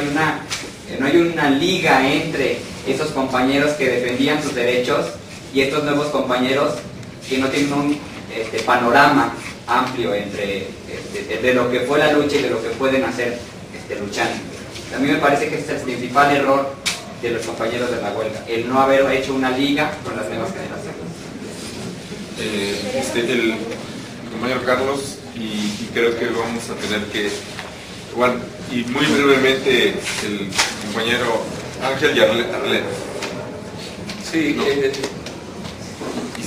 hay una liga entre esos compañeros que defendían sus derechos y estos nuevos compañeros que no tienen un panorama amplio entre de lo que fue la lucha y de lo que pueden hacer luchando. A mí me parece que este es el principal error de los compañeros de la huelga, el no haber hecho una liga con las nuevas generaciones. El compañero Carlos, y creo que vamos a tener que, bueno, y muy brevemente el compañero Ángel Arlet. Sí,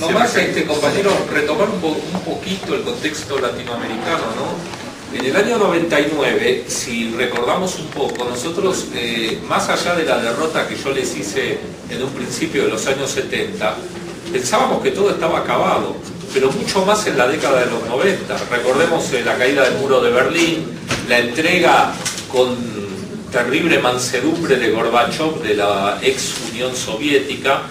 nomás compañero, retomar un poquito el contexto latinoamericano, ¿no? En el año 99, si recordamos un poco, nosotros, más allá de la derrota que yo les hice en un principio de los años 70, pensábamos que todo estaba acabado, pero mucho más en la década de los 90. Recordemos la caída del muro de Berlín, la entrega con terrible mansedumbre de Gorbachov de la ex Unión Soviética,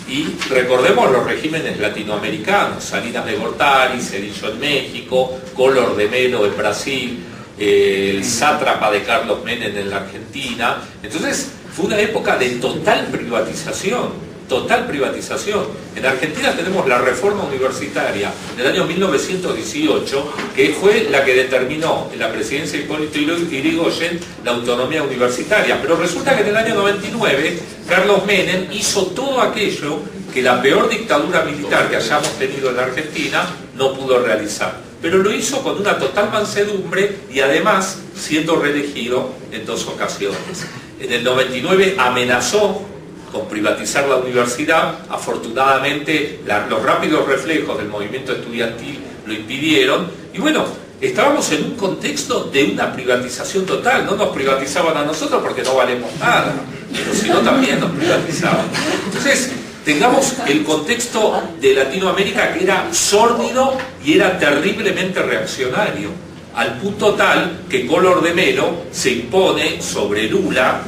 y recordemos los regímenes latinoamericanos, Salinas de Gortari, Cedillo en México, Collor de Mello en Brasil, el sátrapa de Carlos Menem en la Argentina. Entonces fue una época de total privatización. Total privatización. En Argentina tenemos la reforma universitaria del año 1918, que fue la que determinó en la presidencia de Hipólito Yrigoyen la autonomía universitaria. Pero resulta que en el año 99, Carlos Menem hizo todo aquello que la peor dictadura militar que hayamos tenido en la Argentina no pudo realizar. Pero lo hizo con una total mansedumbre y además siendo reelegido en 2 ocasiones. En el 99 amenazó con privatizar la universidad. Afortunadamente los rápidos reflejos del movimiento estudiantil lo impidieron, y bueno, estábamos en un contexto de una privatización total. No nos privatizaban a nosotros porque no valemos nada, pero si no también nos privatizaban. Entonces tengamos el contexto de Latinoamérica, que era sórdido y era terriblemente reaccionario, al punto tal que Collor de Mello se impone sobre Lula,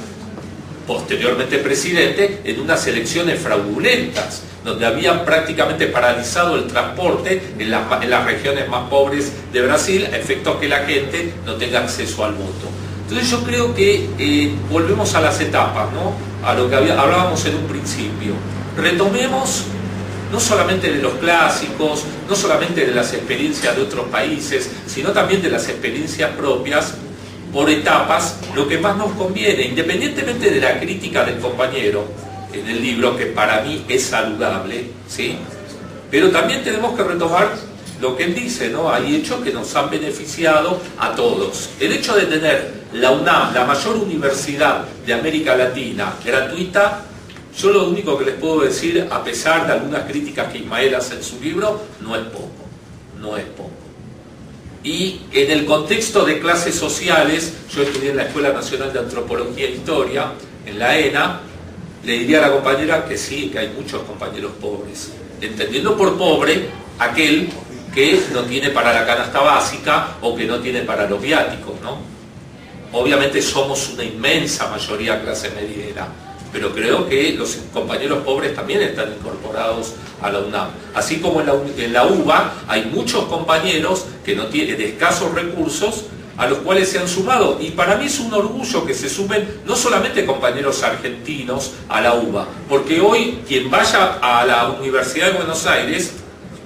posteriormente presidente, en unas elecciones fraudulentas, donde habían prácticamente paralizado el transporte en las regiones más pobres de Brasil, a efectos que la gente no tenga acceso al voto. Entonces yo creo que volvemos a las etapas, ¿no? A lo que hablábamos en un principio. Retomemos no solamente de los clásicos, no solamente de las experiencias de otros países, sino también de las experiencias propias, por etapas, lo que más nos conviene, independientemente de la crítica del compañero en el libro, que para mí es saludable, ¿sí? Pero también tenemos que retomar lo que él dice, ¿no? Hay hechos que nos han beneficiado a todos. El hecho de tener la UNAM, la mayor universidad de América Latina, gratuita, yo lo único que les puedo decir, a pesar de algunas críticas que Ismael hace en su libro, no es poco, no es poco. Y en el contexto de clases sociales, yo estudié en la Escuela Nacional de Antropología e Historia, en la ENA, le diría a la compañera que sí, que hay muchos compañeros pobres, entendiendo por pobre aquel que no tiene para la canasta básica o que no tiene para los viáticos, ¿no? Obviamente somos una inmensa mayoría clase mediera, pero creo que los compañeros pobres también están incorporados a la UNAM. Así como en la UBA hay muchos compañeros que no tienen, de escasos recursos, a los cuales se han sumado. Y para mí es un orgullo que se sumen no solamente compañeros argentinos a la UBA, porque hoy quien vaya a la Universidad de Buenos Aires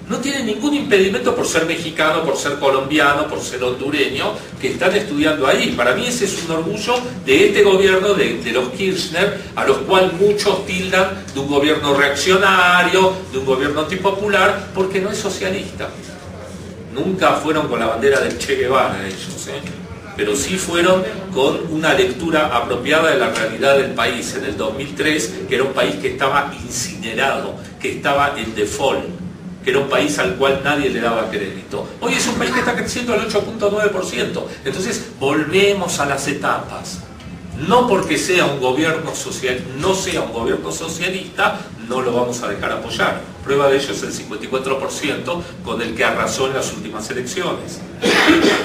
no tiene ningún impedimento por ser mexicano, por ser colombiano, por ser hondureño, que están estudiando ahí. Para mí ese es un orgullo de este gobierno, de los Kirchner, a los cuales muchos tildan de un gobierno reaccionario, de un gobierno antipopular, porque no es socialista. Nunca fueron con la bandera del Che Guevara ellos, pero sí fueron con una lectura apropiada de la realidad del país en el 2003, que era un país que estaba incinerado, que estaba en default, que era un país al cual nadie le daba crédito. Hoy es un país que está creciendo al 8.9%. Entonces volvemos a las etapas. No porque sea un gobierno social, no sea un gobierno socialista, no lo vamos a dejar apoyar. Prueba de ello es el 54% con el que arrasó en las últimas elecciones.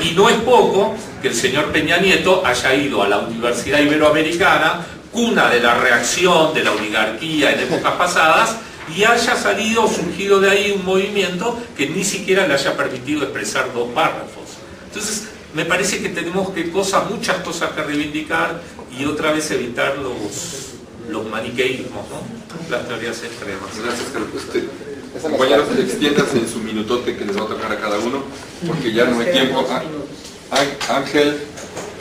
Y no es poco que el señor Peña Nieto haya ido a la Universidad Iberoamericana, cuna de la reacción de la oligarquía en épocas pasadas, y haya salido, surgido de ahí un movimiento que ni siquiera le haya permitido expresar 2 párrafos. Entonces, me parece que tenemos muchas cosas que reivindicar y otra vez evitar los maniqueísmos, ¿no? Las teorías extremas. Gracias, Carlos. Compañeros, extiéndanse en su minutote que les va a tocar a cada uno, porque ya no hay tiempo. Ángel,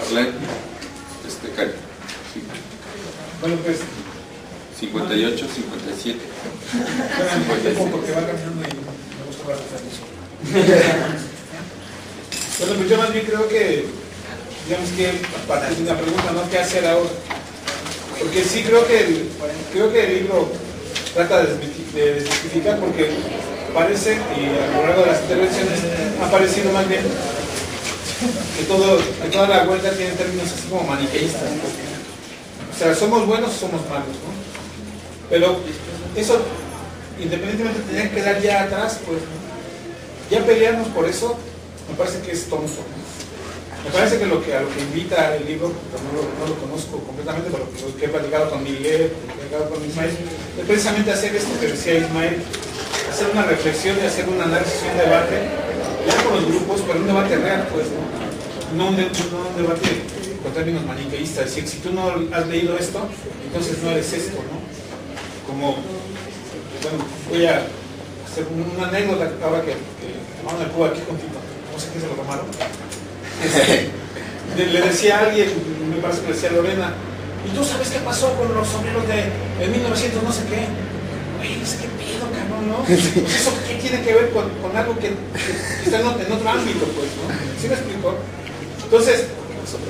Arlene, Cari. Bueno, pues 58, 57. Porque va cambiando y me gusta más eso. Bueno, pues yo más bien creo que, digamos que a partir de una pregunta, ¿no? ¿Qué hacer ahora? Porque sí creo que el libro trata de desmitificar, porque parece, y a lo largo de las intervenciones ha parecido más bien que toda la huelga tiene términos así como maniqueístas, ¿no? O sea, somos buenos o somos malos, ¿no? Pero eso, independientemente, tenía que quedar ya atrás, pues, ¿no? Ya pelearnos por eso me parece que es tonto, ¿no? Me parece que a lo que invita el libro, no lo conozco completamente, pero lo que he platicado con Miguel, lo que he platicado con Ismael, es precisamente hacer esto que decía Ismael, hacer una reflexión y hacer un análisis y un debate, ya con los grupos, pero un debate real, pues, no un debate con términos maniqueístas, es decir, si tú no has leído esto, entonces no eres esto, ¿no? Como, bueno, voy a hacer una anécdota ahora que tomaron el cubo aquí contigo, no sé quién se lo tomaron. Le decía a alguien, me parece que le decía a Lorena, ¿y tú sabes qué pasó con los sombreros de 1900 no sé qué? Oye, no sé qué pedo, cabrón, ¿no? ¿Eso qué tiene que ver con algo que está en otro ámbito, pues, ¿no? ¿Sí me explico? Entonces,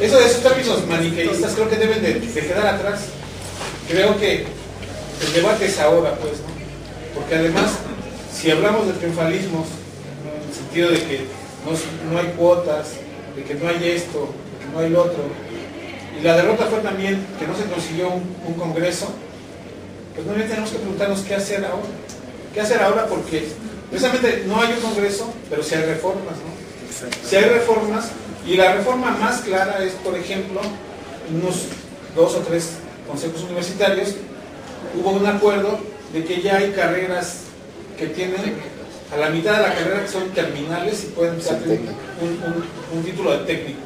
esos términos maniqueístas creo que deben de quedar atrás. Creo que el debate es ahora, pues, ¿no? Porque además, si hablamos de triunfalismos, ¿no? En el sentido de que no hay cuotas, de que no hay esto, de que no hay lo otro, y la derrota fue también que no se consiguió un congreso, pues no tenemos que preguntarnos qué hacer ahora. ¿Qué hacer ahora? Porque precisamente no hay un congreso, pero sí hay reformas, ¿no? Sí hay reformas, y la reforma más clara es, por ejemplo, unos 2 o 3 consejos universitarios, hubo un acuerdo de que ya hay carreras que tienen a la mitad de la carrera que son terminales y pueden tener un título de técnico.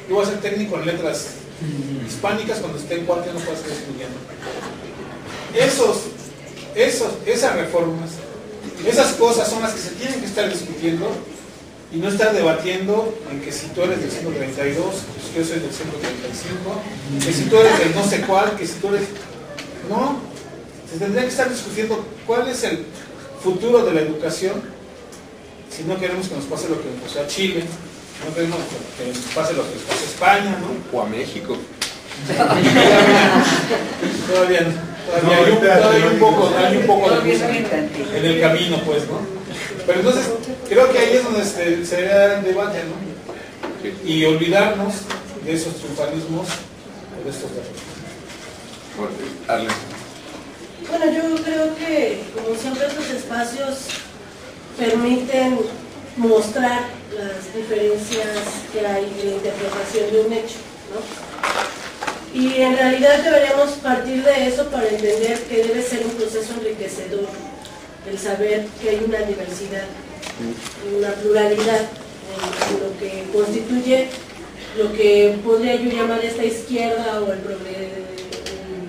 Yo voy a ser técnico en letras hispánicas, cuando esté en cuarto no puedo estar estudiando. Esas reformas, esas cosas son las que se tienen que estar discutiendo y no estar debatiendo en que si tú eres del 132, que yo soy del 135, que si tú eres del no sé cuál, que si tú eres... No, se tendría que estar discutiendo cuál es el futuro de la educación, si no queremos que nos pase lo que nos pasó a Chile, no queremos que nos pase lo que nos pasó a España, ¿no? O a México. Todavía hay un poco de luz en el camino, pues, ¿no? Pero entonces, creo que ahí es donde se debe dar el debate, ¿no? Y olvidarnos de esos triunfalismos, de estos derrotas. Bueno, Arlen. Bueno, yo creo que, como siempre, estos espacios permiten mostrar las diferencias que hay en la interpretación de un hecho, ¿no? Y en realidad deberíamos partir de eso para entender que debe ser un proceso enriquecedor el saber que hay una diversidad, una pluralidad en lo que constituye lo que podría yo llamar esta izquierda o el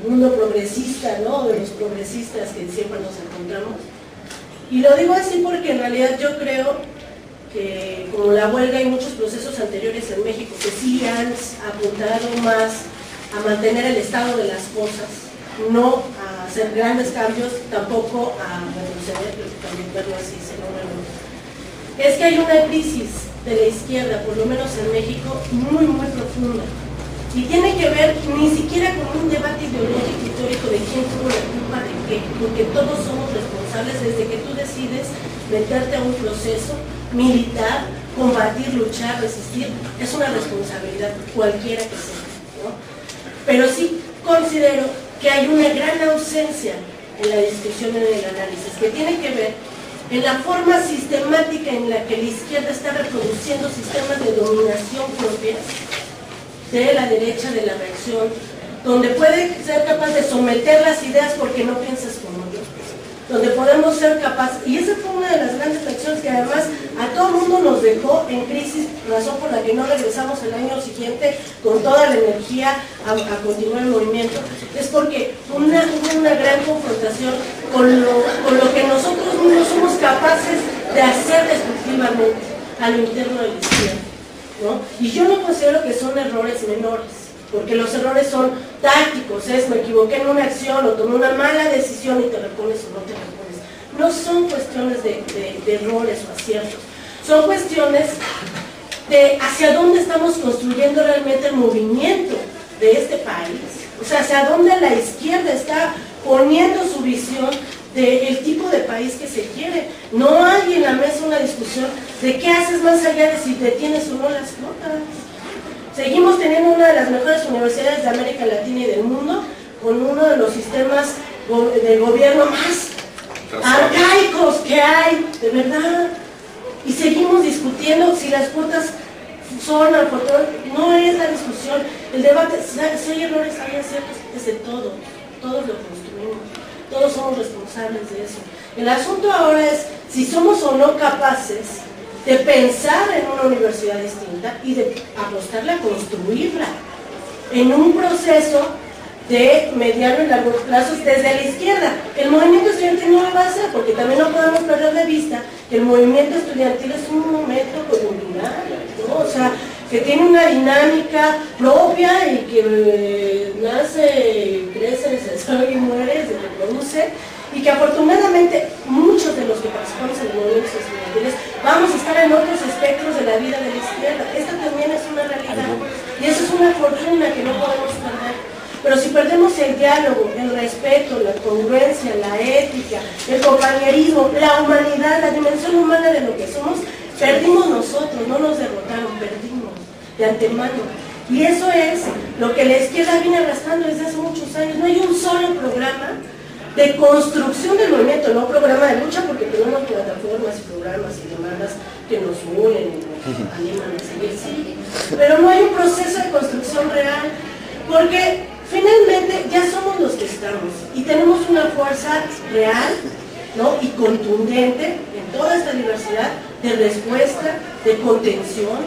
mundo progresista, ¿no? De los progresistas que siempre nos encontramos. Y lo digo así porque en realidad yo creo que como la huelga y muchos procesos anteriores en México que sí han apuntado más a mantener el estado de las cosas, no a hacer grandes cambios, tampoco a retroceder, pero también verlo así, es que hay una crisis de la izquierda, por lo menos en México, muy, muy profunda. Y tiene que ver ni siquiera con un debate ideológico histórico de quién tuvo la culpa de qué, porque todos somos responsables desde que tú decides meterte a un proceso militar, combatir, luchar, resistir, es una responsabilidad cualquiera que sea, ¿no? Pero sí considero que hay una gran ausencia en la discusión, en el análisis, que tiene que ver en la forma sistemática en la que la izquierda está reproduciendo sistemas de dominación propias de la derecha, de la reacción, donde puede ser capaz de someter las ideas porque no piensas como yo, donde podemos ser capaces, y esa fue una de las grandes lecciones que además a todo el mundo nos dejó en crisis, razón por la que no regresamos el año siguiente con toda la energía a continuar el movimiento, es porque hubo una gran confrontación con lo que nosotros mismos somos capaces de hacer destructivamente a lo interno de la izquierda, ¿no? Y yo no considero que son errores menores, porque los errores son tácticos, me equivoqué en una acción o tomé una mala decisión y te repones o no te repones. No son cuestiones de errores o aciertos, son cuestiones de hacia dónde estamos construyendo realmente el movimiento de este país, o sea, hacia dónde la izquierda está poniendo su visión del tipo de país que se quiere. No hay en la mesa una discusión de qué haces más allá de si detienes o no las cuotas. Seguimos teniendo una de las mejores universidades de América Latina y del mundo, con uno de los sistemas de gobierno más arcaicos que hay, de verdad. Y seguimos discutiendo si las cuotas son al control. No es la discusión. El debate, si hay errores, hay aciertos, es de todo. Todos lo construimos. Todos somos responsables de eso. El asunto ahora es si somos o no capaces de pensar en una universidad distinta y de apostarle a construirla en un proceso de mediano y largo plazo desde la izquierda. El movimiento estudiantil no lo va a hacer, porque también no podemos perder de vista que el movimiento estudiantil es un momento coyuntural, ¿no? O sea, que tiene una dinámica propia y que nace, crece, se desarrolla y muere, se reproduce, y que afortunadamente muchos de los que participamos en los movimientos estudiantiles vamos a estar en otros espectros de la vida de la izquierda. Esta también es una realidad y eso es una fortuna que no podemos perder. Pero si perdemos el diálogo, el respeto, la congruencia, la ética, el compañerismo, la humanidad, la dimensión humana de lo que somos, perdimos nosotros, no nos derrotaron, perdimos de antemano. Y eso es lo que la izquierda viene arrastrando desde hace muchos años. No hay un solo programa de construcción del movimiento, no programa de lucha, porque tenemos plataformas y programas y demandas que nos unen y nos animan a seguir, sí, pero no hay un proceso de construcción real, porque finalmente ya somos los que estamos y tenemos una fuerza real, ¿no? Y contundente en toda esta diversidad de respuesta, de contención,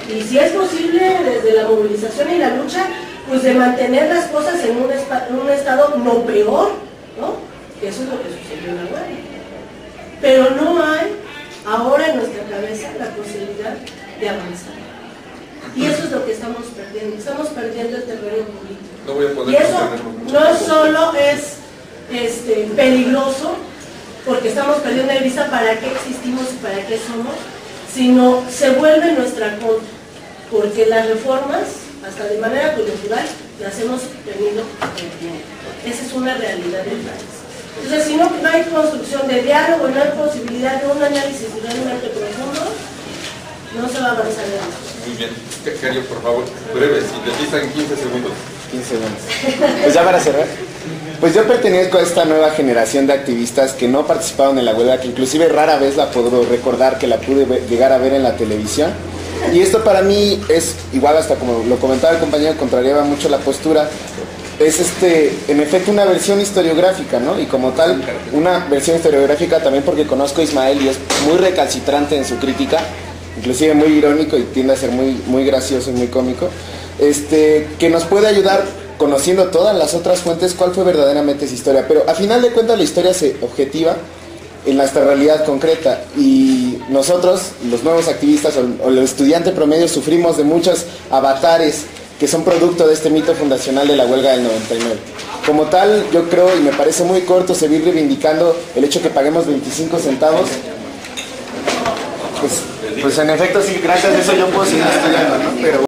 y si es posible desde la movilización y la lucha, pues de mantener las cosas en un estado no peor, ¿no? Que eso es lo que sucedió en la guerra. Pero no hay ahora en nuestra cabeza la posibilidad de avanzar. Y eso es lo que estamos perdiendo el terreno político. No voy a poder y eso no solo es peligroso, porque estamos perdiendo de vista para qué existimos y para qué somos, sino se vuelve nuestra contra, porque las reformas, hasta de manera coyuntural, las hemos venido perdiendo. Esa es una realidad del país. Entonces, si no hay construcción de diálogo, no hay posibilidad de un análisis realmente profundo, no se va a avanzar en eso. Muy bien. Cario, por favor, breve, sintetizan 15 segundos. 15 segundos. Pues ya para cerrar. Pues yo pertenezco a esta nueva generación de activistas que no participaron en la huelga, que inclusive rara vez la puedo recordar, que la pude llegar a ver en la televisión. Y esto para mí es, igual hasta como lo comentaba el compañero, contrariaba mucho la postura, es en efecto una versión historiográfica, ¿no? Y como tal, una versión historiográfica también porque conozco a Ismael y es muy recalcitrante en su crítica, inclusive muy irónico y tiende a ser muy gracioso y muy cómico, que nos puede ayudar conociendo todas las otras fuentes cuál fue verdaderamente esa historia. Pero a final de cuentas la historia se objetiva en nuestra realidad concreta y nosotros, los nuevos activistas o el estudiante promedio, sufrimos de muchos avatares que son producto de este mito fundacional de la huelga del 99. Como tal, yo creo, y me parece muy corto seguir reivindicando el hecho que paguemos 25 centavos Pues en efecto sí, gracias a eso yo puedo seguir estudiando, ¿no? Pero